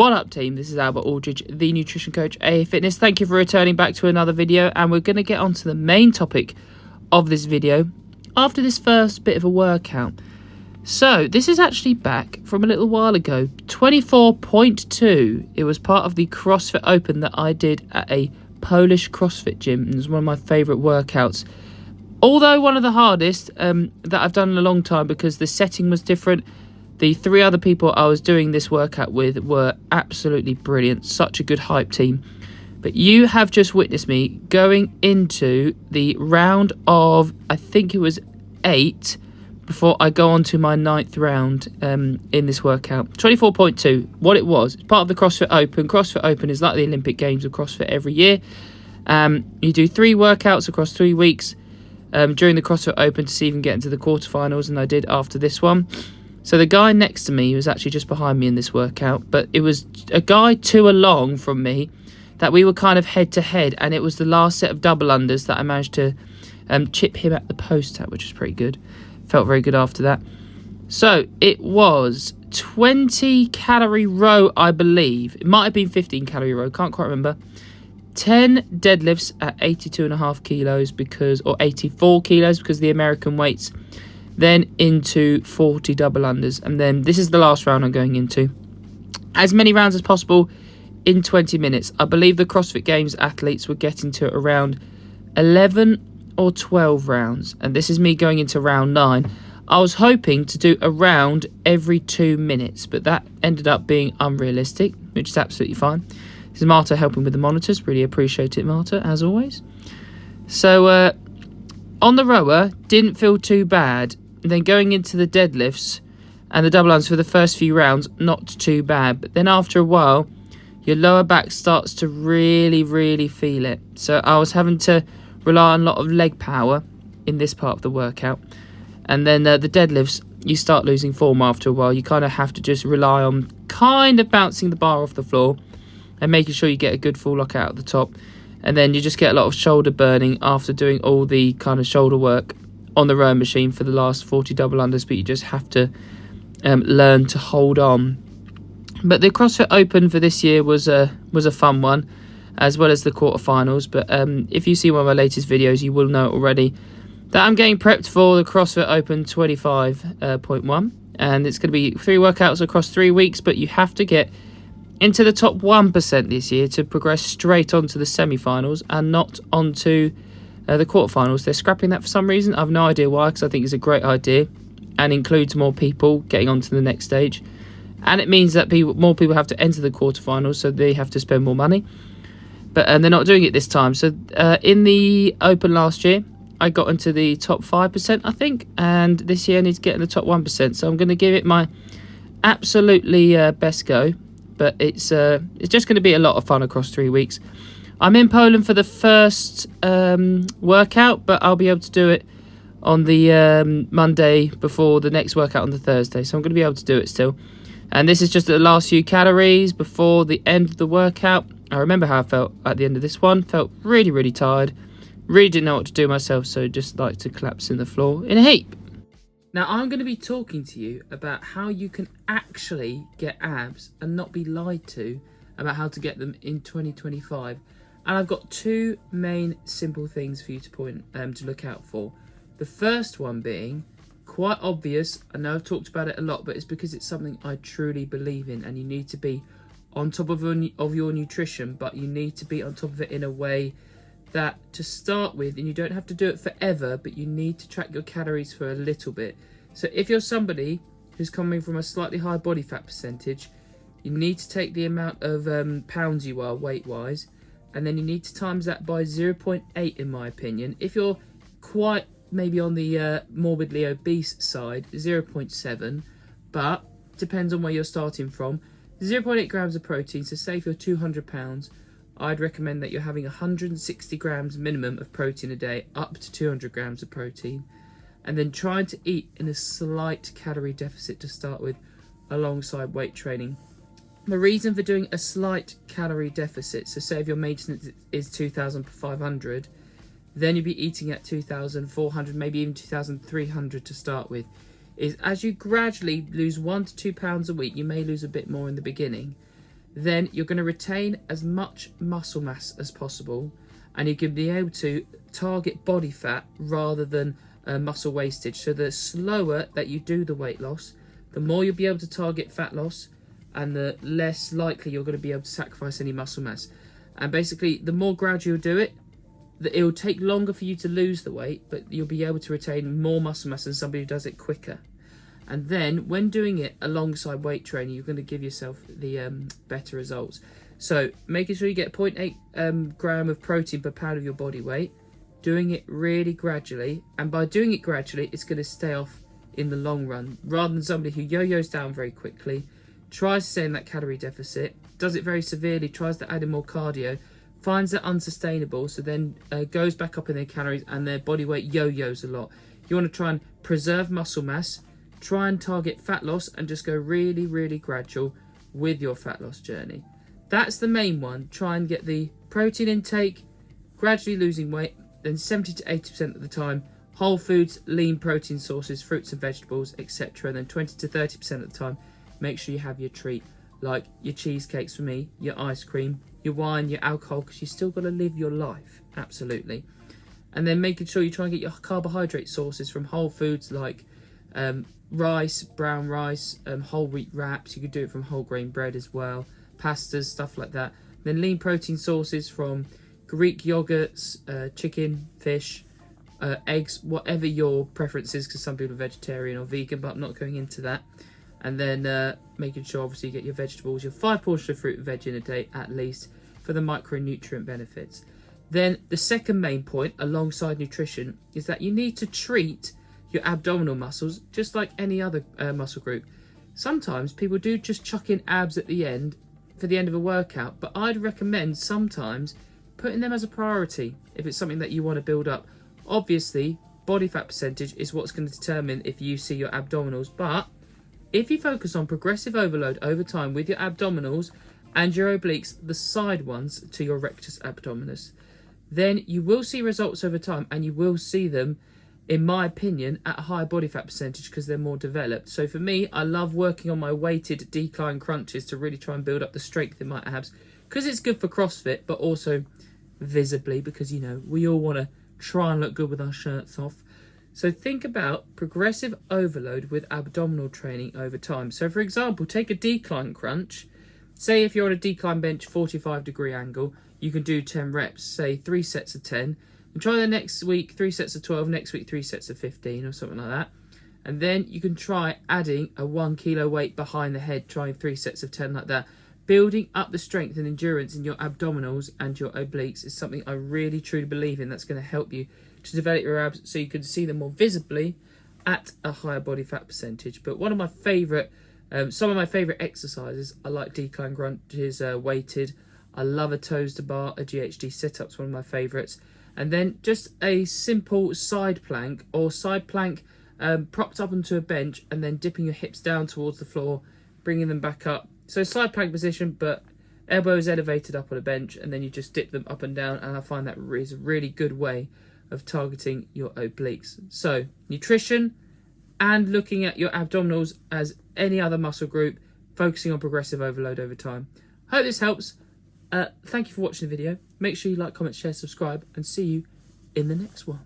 What up, team? This is Albert Aldridge, the nutrition coach, AA Fitness. Thank you for returning back to another video, and we're going to get on to the main topic of this video after this first bit of a workout. So this is actually back from a little while ago, 24.2. It was part of the CrossFit Open that I did at a Polish CrossFit gym. It was one of my favourite workouts, although one of the hardest that I've done in a long time because the setting was different. The three other people I was doing this workout with were absolutely brilliant. Such a good hype team. But you have just witnessed me going into the round of, I think it was 8, before I go on to my 9th round in this workout. 24.2, what it was. It's part of the CrossFit Open. CrossFit Open is like the Olympic Games of CrossFit every year. You do 3 workouts across 3 weeks during the CrossFit Open to see if you can get into the quarterfinals, and I did after this one. So the guy next to me was actually just behind me in this workout, but it was a guy 2 along from me that we were kind of head to head, and it was the last set of double unders that I managed to chip him at the post at, which was pretty good. Felt very good after that. So it was 20 calorie row, I believe. It might have been 15 calorie row, can't quite remember. 10 deadlifts at 82.5 kilos or 84 kilos because of the American weights. Then into 40 double unders, and then this is the last round I'm going into. As many rounds as possible in 20 minutes. I believe the CrossFit Games athletes were getting to around 11 or 12 rounds, and this is me going into round 9. I was hoping to do a round every 2 minutes, but that ended up being unrealistic, which is absolutely fine. This is Marta helping with the monitors. Really appreciate it, Marta, as always. So on the rower, didn't feel too bad. And then going into the deadlifts and the double unders for the first few rounds, not too bad. But then after a while, your lower back starts to really feel it. So I was having to rely on a lot of leg power in this part of the workout. And then the deadlifts, you start losing form after a while. You kind of have to just rely on kind of bouncing the bar off the floor and making sure you get a good full lock out at the top. And then you just get a lot of shoulder burning after doing all the kind of shoulder work on the rowing machine for the last 40 double unders, but you just have to learn to hold on. But the CrossFit Open for this year was a fun one, as well as the quarterfinals. But if you see one of my latest videos, you will know already that I'm getting prepped for the CrossFit Open 25.1, and it's going to be 3 workouts across 3 weeks, but you have to get into the top 1% this year to progress straight onto the semi-finals and not onto the quarterfinals. They're scrapping that for some reason. I have no idea why, because I think it's a great idea and includes more people getting on to the next stage. And it means that more people have to enter the quarterfinals, so they have to spend more money. But they're not doing it this time. So in the Open last year, I got into the top 5%, I think. And this year I need to get in the top 1%. So I'm going to give it my absolutely best go. But it's just going to be a lot of fun across 3 weeks. I'm in Poland for the first workout, but I'll be able to do it on the Monday before the next workout on the Thursday. So I'm going to be able to do it still. And this is just the last few calories before the end of the workout. I remember how I felt at the end of this one. Felt really tired. Really didn't know what to do myself, so just like to collapse in the floor in a heap. Now I'm going to be talking to you about how you can actually get abs and not be lied to about how to get them in 2025. And I've got 2 main simple things for you to look out for. The first one being quite obvious. I know I've talked about it a lot, but it's because it's something I truly believe in, and you need to be on top of your nutrition, but you need to be on top of it in a way that, to start with, and you don't have to do it forever, but you need to track your calories for a little bit. So if you're somebody who's coming from a slightly high body fat percentage, you need to take the amount of pounds you are weight-wise, and then you need to times that by 0.8, in my opinion. If you're quite maybe on the morbidly obese side, 0.7, but depends on where you're starting from. 0.8 grams of protein, so say if you're 200 pounds, I'd recommend that you're having 160 grams minimum of protein a day, up to 200 grams of protein, and then trying to eat in a slight calorie deficit to start with, alongside weight training. The reason for doing a slight calorie deficit, so say if your maintenance is 2,500, then you'll be eating at 2,400, maybe even 2,300 to start with, is as you gradually lose 1 to 2 pounds a week, you may lose a bit more in the beginning, then you're going to retain as much muscle mass as possible, and you can be able to target body fat rather than muscle wastage. So the slower that you do the weight loss, the more you'll be able to target fat loss, and the less likely you're going to be able to sacrifice any muscle mass. And basically, the more gradual you do it, it will take longer for you to lose the weight, but you'll be able to retain more muscle mass than somebody who does it quicker. And then when doing it alongside weight training, you're going to give yourself the better results. So making sure you get 0.8 gram of protein per pound of your body weight, doing it really gradually, and by doing it gradually, it's going to stay off in the long run, rather than somebody who yo-yos down very quickly, tries to stay in that calorie deficit, does it very severely, tries to add in more cardio, finds that unsustainable, so then goes back up in their calories and their body weight yo-yos a lot. You want to try and preserve muscle mass, try and target fat loss, and just go really, really gradual with your fat loss journey. That's the main one. Try and get the protein intake, gradually losing weight, then 70 to 80% of the time, whole foods, lean protein sources, fruits and vegetables, etc. And then 20 to 30% of the time, make sure you have your treat, like your cheesecakes for me, your ice cream, your wine, your alcohol, because you still got to live your life, absolutely. And then making sure you try and get your carbohydrate sources from whole foods like rice, brown rice, whole wheat wraps. You could do it from whole grain bread as well, pastas, stuff like that. Then lean protein sources from Greek yogurts, chicken, fish, eggs, whatever your preference is, because some people are vegetarian or vegan, but I'm not going into that. And then making sure obviously you get your vegetables, your 5 portions of fruit and veg in a day at least, for the micronutrient benefits. Then the second main point alongside nutrition is that you need to treat your abdominal muscles just like any other muscle group. Sometimes people do just chuck in abs at the end for the end of a workout, but I'd recommend sometimes putting them as a priority if it's something that you want to build up. Obviously, body fat percentage is what's going to determine if you see your abdominals, but if you focus on progressive overload over time with your abdominals and your obliques, the side ones to your rectus abdominis, then you will see results over time, and you will see them, in my opinion, at a higher body fat percentage because they're more developed. So for me, I love working on my weighted decline crunches to really try and build up the strength in my abs, because it's good for CrossFit, but also visibly, because, you know, we all want to try and look good with our shirts off. So think about progressive overload with abdominal training over time. So for example, take a decline crunch. Say if you're on a decline bench 45-degree angle, you can do 10 reps, say 3 sets of 10, and try the next week 3 sets of 12, next week 3 sets of 15 or something like that. And then you can try adding a 1 kilo weight behind the head, trying 3 sets of 10 like that. Building up the strength and endurance in your abdominals and your obliques is something I really truly believe in, that's going to help you to develop your abs so you can see them more visibly at a higher body fat percentage. But one of my favourite, some of my favourite exercises, I like decline crunches, weighted. I love a toes to bar, a GHD sit-up's one of my favourites. And then just a simple side plank, or side plank propped up onto a bench and then dipping your hips down towards the floor, bringing them back up. So side plank position, but elbows elevated up on a bench, and then you just dip them up and down, and I find that is a really good way of targeting your obliques. So nutrition and looking at your abdominals as any other muscle group, focusing on progressive overload over time. Hope this helps. Thank you for watching the video. Make sure you like, comment, share, subscribe, and see you in the next one.